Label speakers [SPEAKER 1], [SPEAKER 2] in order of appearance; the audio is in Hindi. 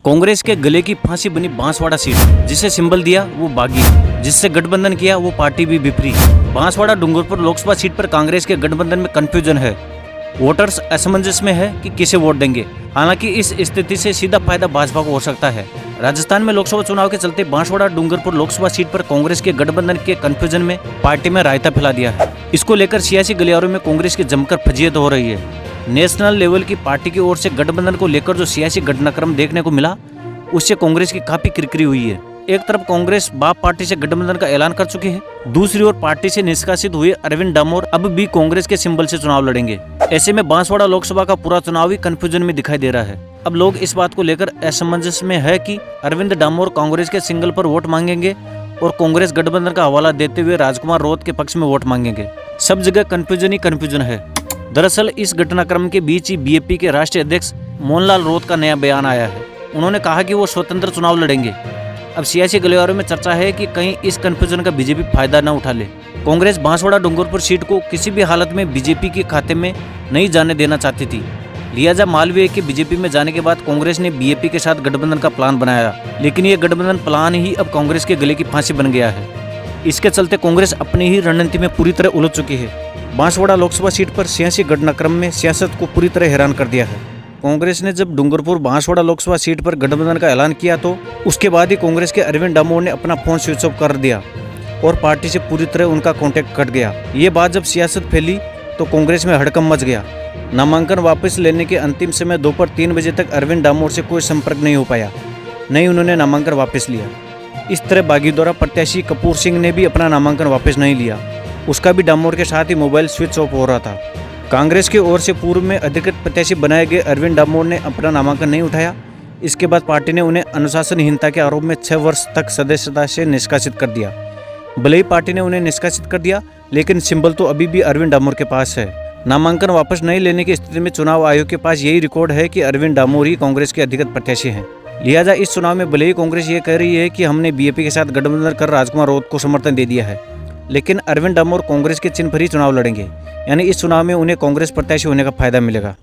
[SPEAKER 1] कांग्रेस के गले की फांसी बनी बांसवाड़ा सीट, जिसे सिंबल दिया वो बागी, जिससे गठबंधन किया वो पार्टी भी बिफरी। बांसवाड़ा डूंगरपुर लोकसभा सीट पर कांग्रेस के गठबंधन में कंफ्यूजन है। वोटर्स असमंजस में है कि किसे वोट देंगे। हालांकि इस स्थिति से सीधा फायदा भाजपा को हो सकता है। राजस्थान में लोकसभा चुनाव के चलते बांसवाड़ा डूंगरपुर लोकसभा सीट पर कांग्रेस के गठबंधन के कंफ्यूजन में पार्टी में रायता फैला दिया है। इसको लेकर सियासी गलियारों में कांग्रेस की जमकर फजीयत हो रही है। नेशनल लेवल की पार्टी की ओर से गठबंधन को लेकर जो सियासी घटनाक्रम देखने को मिला, उससे कांग्रेस की काफी किरकिरी हुई है। एक तरफ कांग्रेस बाप पार्टी से गठबंधन का ऐलान कर चुकी है, दूसरी ओर पार्टी से निष्कासित हुए अरविंद डामोर अब भी कांग्रेस के सिंबल से चुनाव लड़ेंगे। ऐसे में बांसवाड़ा लोकसभा का पूरा चुनाव ही कंफ्यूजन में दिखाई दे रहा है। अब लोग इस बात को लेकर असमंजस में है कि अरविंद डामोर कांग्रेस के सिंगल पर वोट मांगेंगे और कांग्रेस गठबंधन का हवाला देते हुए राजकुमार रोत के पक्ष में वोट मांगेंगे। सब जगह कंफ्यूजन ही कंफ्यूजन है। दरअसल इस घटनाक्रम के बीच ही बीएपी के राष्ट्रीय अध्यक्ष मोहनलाल रोत का नया बयान आया है। उन्होंने कहा कि वो स्वतंत्र चुनाव लड़ेंगे। अब सियासी गलियारों में चर्चा है कि कहीं इस कंफ्यूजन का बीजेपी फायदा न उठा ले। कांग्रेस बांसवाड़ा डूंगरपुर सीट को किसी भी हालत में बीजेपी के खाते में नहीं जाने देना चाहती थी। लिहाजा मालवीय के बीजेपी में जाने के बाद कांग्रेस ने बीएपी के साथ गठबंधन का प्लान बनाया, लेकिन ये गठबंधन प्लान ही अब कांग्रेस के गले की फांसी बन गया है। इसके चलते कांग्रेस अपनी ही रणनीति में पूरी तरह उलझ चुकी है। बांसवाड़ा लोकसभा सीट पर सियासी घटनाक्रम में सियासत को पूरी तरह हैरान कर दिया है। कांग्रेस ने जब डूंगरपुर बांसवाड़ा लोकसभा सीट पर गठबंधन का ऐलान किया तो उसके बाद ही कांग्रेस के अरविंद डामोर ने अपना फोन स्विच ऑफ कर दिया और पार्टी से पूरी तरह उनका कांटेक्ट कट गया। ये बात जब सियासत फैली तो कांग्रेस में हड़कंप मच गया। नामांकन वापस लेने के अंतिम समय दोपहर 3 बजे तक अरविंद डामोर से कोई संपर्क नहीं हो पाया, नहीं उन्होंने नामांकन वापस लिया। इस तरह बागीदौरा प्रत्याशी कपूर सिंह ने भी अपना नामांकन वापस नहीं लिया, उसका भी डामोर के साथ ही मोबाइल स्विच ऑफ हो रहा था। कांग्रेस की ओर से पूर्व में अधिकृत प्रत्याशी बनाए गए अरविंद डामोर ने अपना नामांकन नहीं उठाया। इसके बाद पार्टी ने उन्हें अनुशासनहीनता के आरोप में 6 वर्ष तक सदस्यता से निष्कासित कर दिया। भले ही पार्टी ने उन्हें निष्कासित कर दिया, लेकिन सिंबल तो अभी भी अरविंद डामोर के पास है। नामांकन वापस नहीं लेने की स्थिति में चुनाव आयोग के पास यही रिकॉर्ड है कि अरविंद डामोर ही कांग्रेस के अधिकृत प्रत्याशी हैं। लिहाजा इस चुनाव में भले ही कांग्रेस ये कह रही है कि हमने बीएपी के साथ गठबंधन कर राजकुमार रोत को समर्थन दे दिया है, लेकिन अरविंद डामोर कांग्रेस के चिन्ह पर ही चुनाव लड़ेंगे। यानी इस चुनाव में उन्हें कांग्रेस प्रत्याशी होने का फायदा मिलेगा।